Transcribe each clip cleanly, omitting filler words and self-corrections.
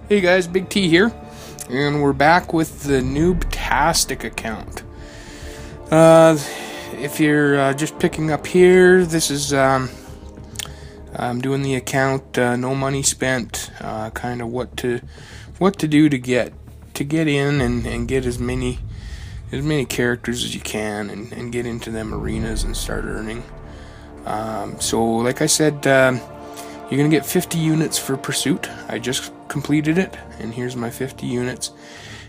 Hey guys, Big T here, and we're back with the Noobtastic account. If you're just picking up here, this is I'm doing the account, no money spent, kind of what to do to get in and get as many characters as you can and get into them arenas and start earning. So like I said, you're gonna get 50 units for Pursuit. I just completed it, and here's my 50 units.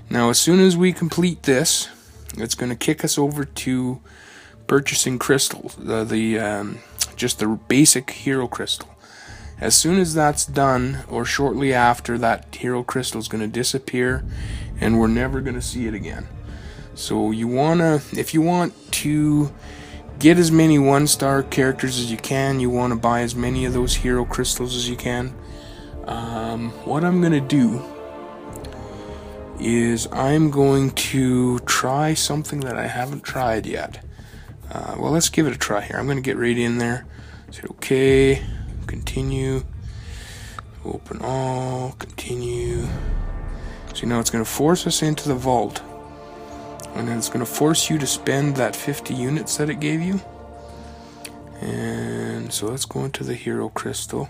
Now as soon as we complete this, it's gonna kick us over to purchasing crystals, just the basic hero crystal. As soon as that's done, or shortly after, that hero crystal is gonna disappear and we're never gonna see it again. So if you want to get as many 1-star characters as you can, you want to buy as many of those hero crystals as you can. What I'm going to do is I'm going to try something that I haven't tried yet. Well, let's give it a try here. I'm going to get right in there. Say OK, continue, open all, continue. So now it's going to force us into the vault. And then it's going to force you to spend that 50 units that it gave you. And so let's go into the hero crystal.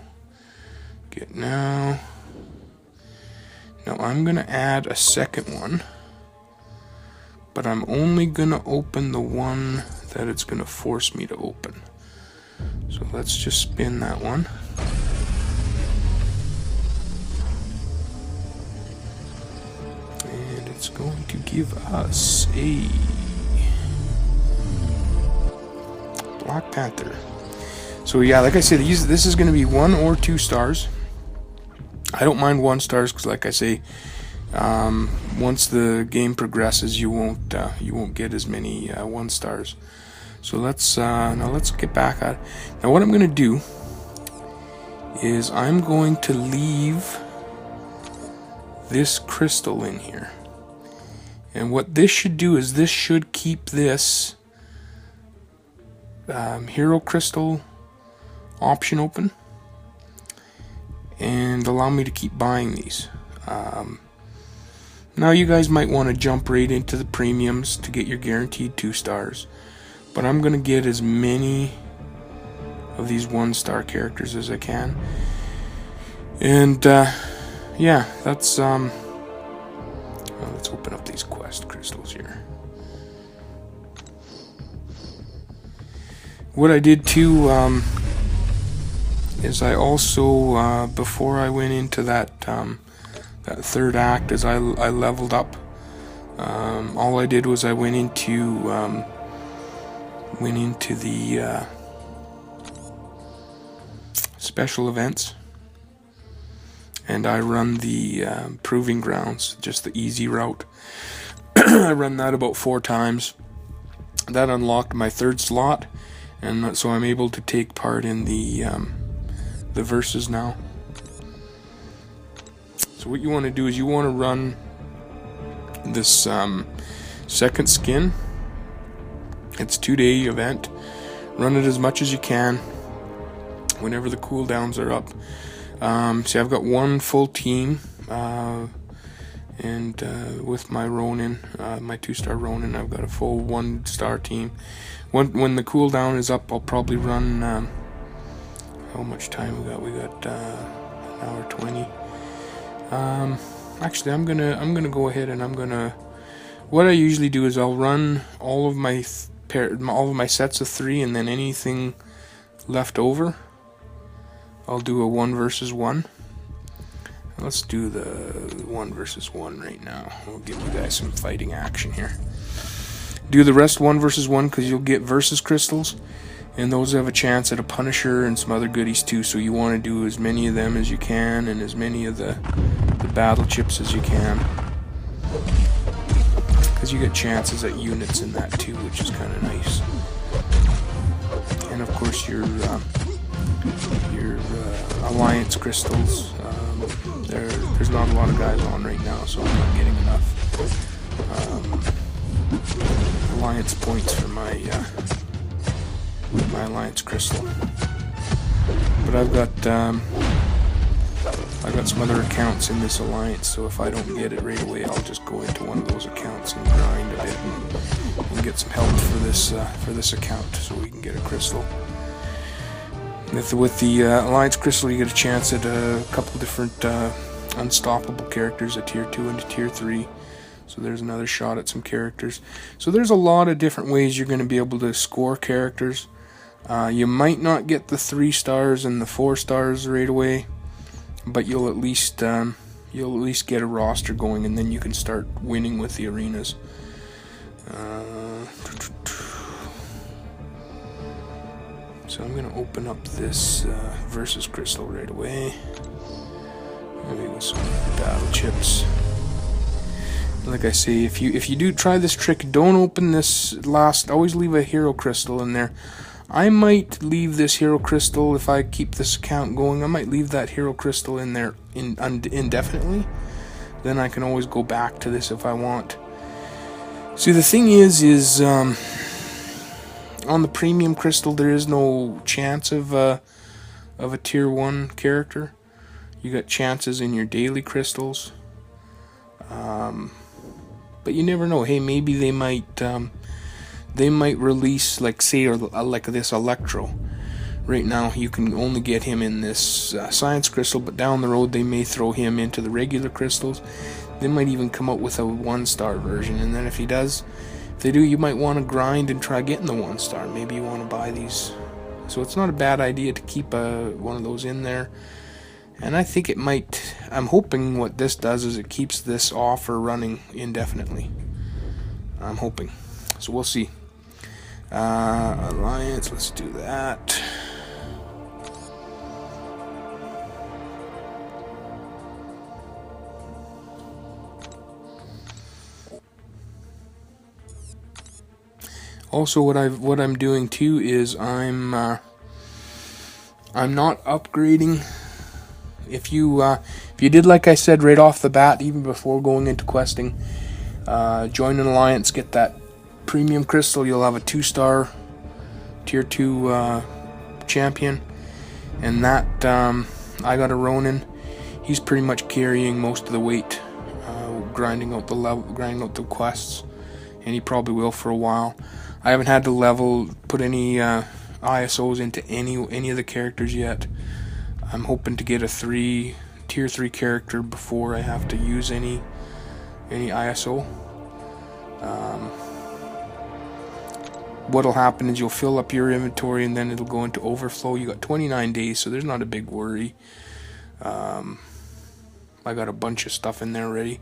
Get now. Now I'm going to add a second one. But I'm only going to open the one that it's going to force me to open. So let's just spin that one. It's going to give us a Black Panther. So yeah, like I said, this is going to be 1 or 2 stars. I don't mind 1 stars because, like I say, once the game progresses, you won't get as many 1 stars. So let's get back at it. Now what I'm going to do is I'm going to leave this crystal in here. And what this should do is this should keep this hero crystal option open and allow me to keep buying these. Now you guys might want to jump right into the premiums to get your guaranteed 2 stars, but I'm gonna get as many of these 1-star characters as I can. And yeah, that's well, let's open up these quest crystals here. What I did too is I also before I went into that that third act, as I leveled up. All I did was I went into the special events. And I run the Proving Grounds, just the easy route. I run that about 4 times. That unlocked my 3rd slot, and so I'm able to take part in the verses now. So what you want to do is you want to run this second skin. It's a 2-day event. Run it as much as you can whenever the cooldowns are up. See, I've got 1 full team, and with my Ronin, my 2-star Ronin, I've got a full 1-star team. When the cooldown is up, I'll probably run. How much time we got? We got an hour 20. Actually, I'm gonna go ahead and what I usually do is I'll run all of my sets of 3, and then anything left over, I'll do a 1 versus 1. Let's do the 1 versus 1 right now. We'll give you guys some fighting action here. Do the rest 1 versus 1 because you'll get versus crystals, and those have a chance at a Punisher and some other goodies too. So you want to do as many of them as you can, and as many of the battle chips as you can, because you get chances at units in that too, which is kind of nice. And of course your Alliance crystals. There's not a lot of guys on right now, so I'm not getting enough Alliance points for my Alliance crystal. But I've got I've got some other accounts in this alliance, so if I don't get it right away, I'll just go into one of those accounts and grind a bit and get some help for this account, so we can get a crystal. With the alliance crystal, you get a chance at a couple different unstoppable characters, a tier 2 and a tier 3. So there's another shot at some characters. So there's a lot of different ways you're going to be able to score characters. You might not get the 3 stars and the 4 stars right away, but you'll at least get a roster going, and then you can start winning with the arenas. So I'm going to open up this versus crystal right away. Maybe with some battle chips. Like I say, if you do try this trick, don't open this last. Always leave a hero crystal in there. I might leave this hero crystal, if I keep this account going, I might leave that hero crystal in there indefinitely. Then I can always go back to this if I want. See, the thing is on the premium crystal there is no chance of a tier 1 character. You got chances in your daily crystals. But you never know. Hey, maybe they might release, like, say, like this Electro. Right now, you can only get him in this science crystal, but down the road they may throw him into the regular crystals. They might even come out with a 1-star version, and then if they do, you might want to grind and try getting the 1-star. Maybe you want to buy these. So it's not a bad idea to keep one of those in there. And I think it might, I'm hoping what this does is it keeps this offer running indefinitely. I'm hoping. So we'll see. Alliance, let's do that. Also, what I'm doing too is I'm not upgrading. If you did like I said right off the bat, even before going into questing, join an alliance, get that premium crystal, you'll have a 2-star tier 2 champion, and that I got a Ronin. He's pretty much carrying most of the weight, grinding out the quests, and he probably will for a while. I haven't had to put any ISOs into any of the characters yet. I'm hoping to get a tier 3 character before I have to use any ISO. What'll happen is you'll fill up your inventory and then it'll go into overflow. You got 29 days, so there's not a big worry. I got a bunch of stuff in there already.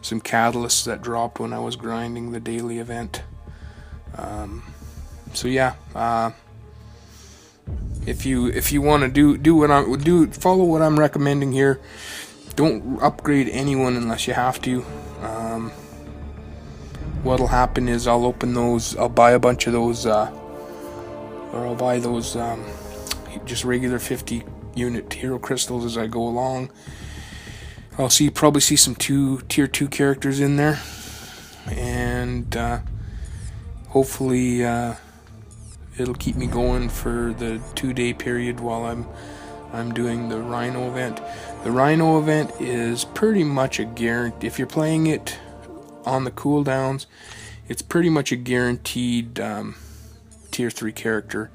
Some catalysts that dropped when I was grinding the daily event. So yeah, if you want to follow what I'm recommending here. Don't upgrade anyone unless you have to. What'll happen is I'll buy a bunch of those, or I'll buy those just regular 50 unit hero crystals as I go along. I'll probably see some tier 2 characters in there, and hopefully it'll keep me going for the 2-day period while I'm doing the Rhino event. The Rhino event is pretty much a guarantee. If you're playing it on the cooldowns, it's pretty much a guaranteed tier 3 character,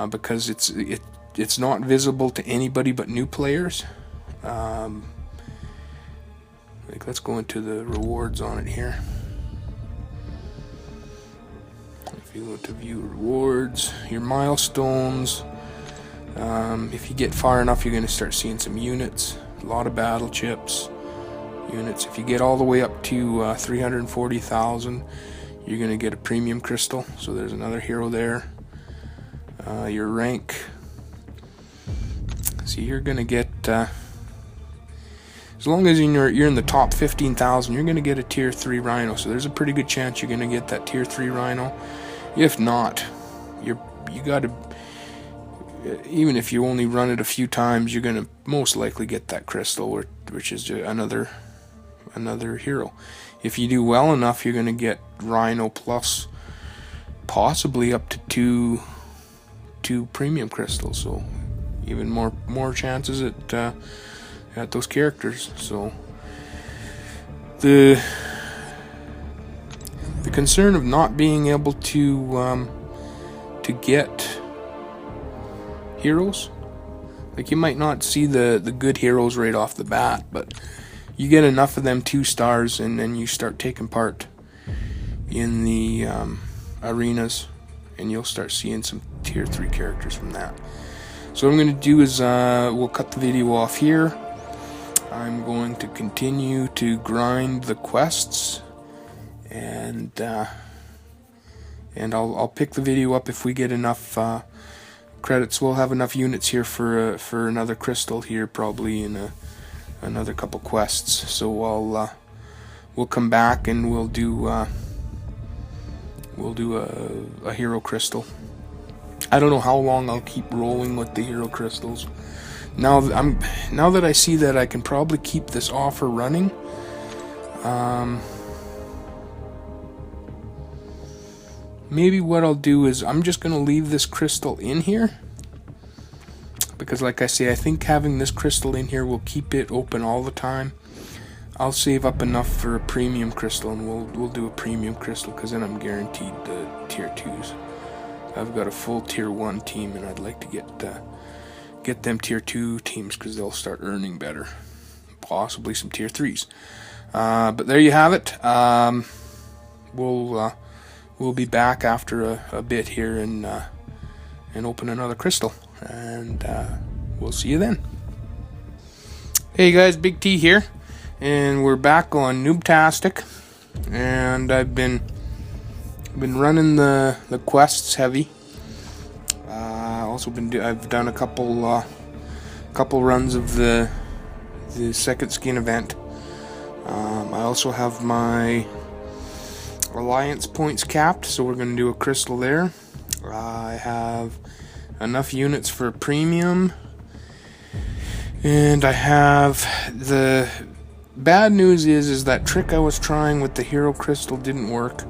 because it's not visible to anybody but new players. Let's go into the rewards on it here. If you go to view rewards, your milestones, if you get far enough, you're going to start seeing some units, a lot of battle chips, units. If you get all the way up to 340,000, you're going to get a premium crystal, so there's another hero there. Your rank, so you're going to get, as long as you're in the top 15,000, you're going to get a tier 3 Rhino, so there's a pretty good chance you're going to get that tier 3 Rhino. If not, you got to, even if you only run it a few times, you're going to most likely get that crystal, which is another hero. If you do well enough, you're going to get Rhino plus possibly up to two premium crystals. So even more chances at those characters. So the concern of not being able to get heroes, like you might not see the good heroes right off the bat, but you get enough of them 2 stars and then you start taking part in the arenas, and you'll start seeing some tier 3 characters from that. So what I'm going to do is we'll cut the video off here. I'm going to continue to grind the quests, and I'll pick the video up if we get enough credits. We'll have enough units here for another crystal here, probably in another couple quests. So we'll come back and we'll do a hero crystal. I don't know how long I'll keep rolling with the hero crystals. Now that I see that I can probably keep this offer running, maybe what I'll do is I'm just gonna leave this crystal in here, because like I say, I think having this crystal in here will keep it open all the time. I'll save up enough for a premium crystal, and we'll do a premium crystal, because then I'm guaranteed the tier 2s. I've got a full tier 1 team, and I'd like to get them tier 2 teams, because they'll start earning better, possibly some tier 3s. But there you have it. We'll be back after a bit here and open another crystal, and we'll see you then. Hey guys, Big T here. And we're back on Noobtastic, and I've been running the quests heavy. I've done a couple runs of the second skin event. I also have my alliance points capped, so we're going to do a crystal there. I have enough units for premium, and I have the bad news is that trick I was trying with the hero crystal didn't work.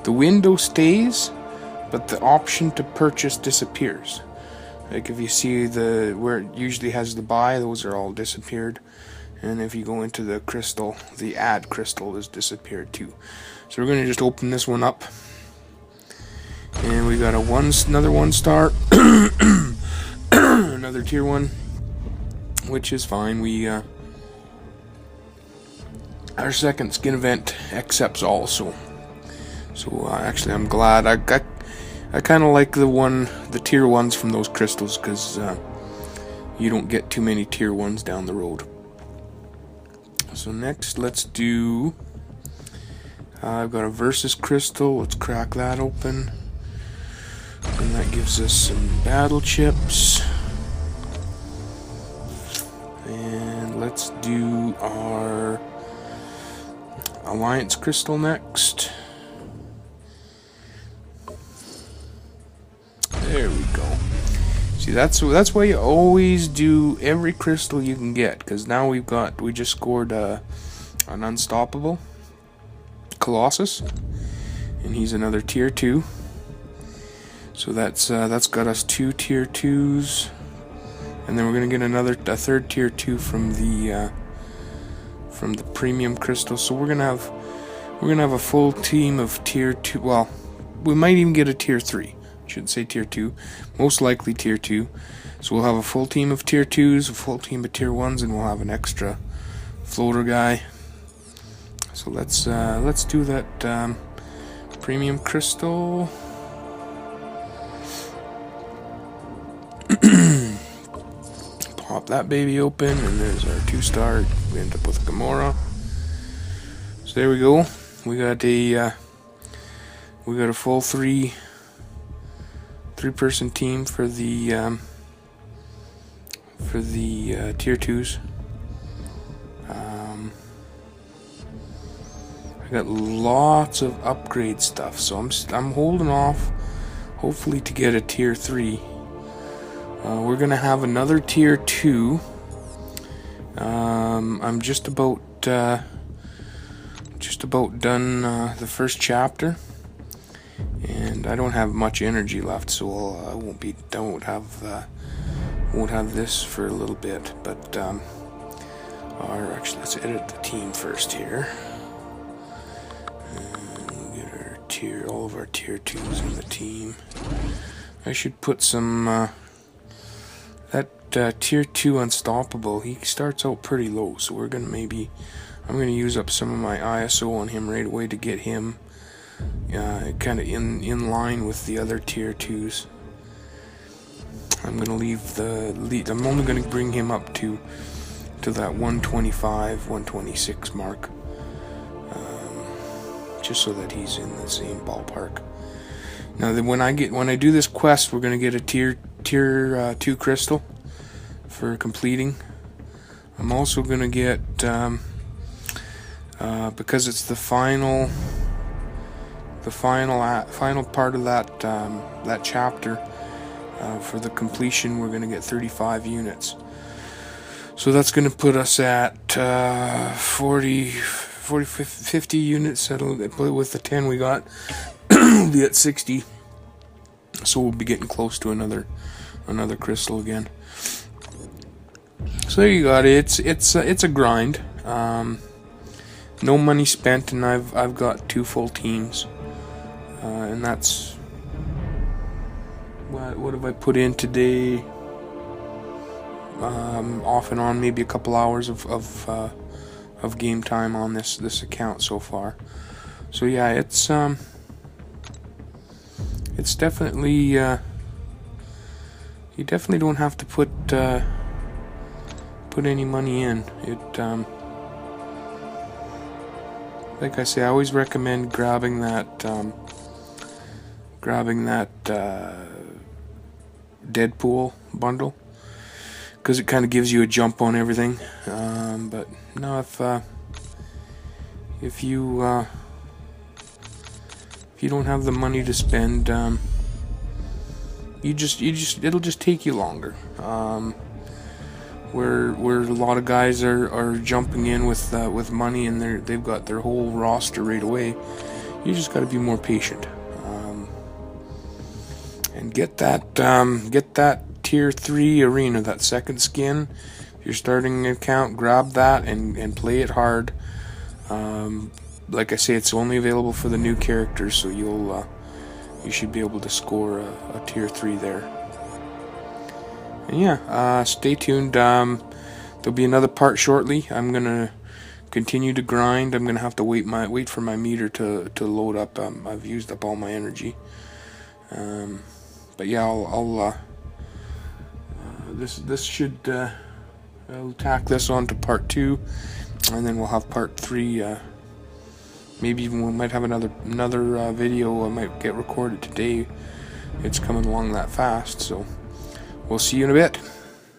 The window stays, but the option to purchase disappears. Like if you see where it usually has the buy, those are all disappeared. And if you go into the crystal, the add crystal has disappeared too. So we're going to just open this one up. And we got another 1 star, another tier 1, which is fine. Our second skin event accepts all, so actually I'm glad. I kind of like the tier 1s from those crystals, because you don't get too many tier 1s down the road. So next, let's do. I've got a versus crystal. Let's crack that open, and that gives us some battle chips. And let's do our alliance crystal next. There we go. See, that's why you always do every crystal you can get, because now we just scored an unstoppable Colossus, and he's another tier 2. So that's got us 2 tier 2s, and then we're gonna get a third tier 2 from the premium crystal. So we're gonna have a full team of tier 2. Well, we might even get a tier 3. Should say tier 2, most likely tier 2. So we'll have a full team of tier 2s, a full team of tier 1s, and we'll have an extra floater guy. So let's do that premium crystal. Pop that baby open, and there's our 2-star. We end up with Gamora. So there we go. We got a full three-person team for the tier 2s. I got lots of upgrade stuff, so I'm holding off, hopefully, to get a tier 3. We're gonna have another tier 2. I'm just about done the first chapter, and I don't have much energy left, so I won't have Won't have this for a little bit, but actually, let's edit the team first here. And we'll get our all of our tier 2s in the team. I should put some that tier 2 Unstoppable. He starts out pretty low, so we're gonna I'm gonna use up some of my ISO on him right away to get him kind of in line with the other tier 2s. I'm gonna leave the lead. I'm only gonna bring him up to that 125, 126 mark, just so that he's in the same ballpark. Now, when I do this quest, we're gonna get a tier 2 crystal for completing. I'm also gonna get because it's the final part of that chapter. For the completion, we're going to get 35 units. So that's going to put us at 50 units. With the 10 we got, we'll be at 60. So we'll be getting close to another crystal again. So there you got it. It's a grind. No money spent, and I've got 2 full teams, and that's. What have I put in today? Off and on, maybe a couple hours of game time on this account so far. So yeah, it's definitely you definitely don't have to put any money in. Like I say, I always recommend grabbing that Deadpool bundle, because it kind of gives you a jump on everything. But no, if you don't have the money to spend, it'll just take you longer. Where a lot of guys are jumping in with money, and they've got their whole roster right away. You just got to be more patient. And get that tier 3 arena, that second skin. If you're starting an account, grab that and play it hard. Like I say, it's only available for the new characters, so you should be able to score a tier 3 there. And yeah, stay tuned. There'll be another part shortly. I'm gonna continue to grind. I'm gonna have to wait for my meter to load up. I've used up all my energy. But yeah, this should I'll tack this on to part 2, and then we'll have part 3. Maybe even we might have another video might get recorded today. It's coming along that fast, so we'll see you in a bit.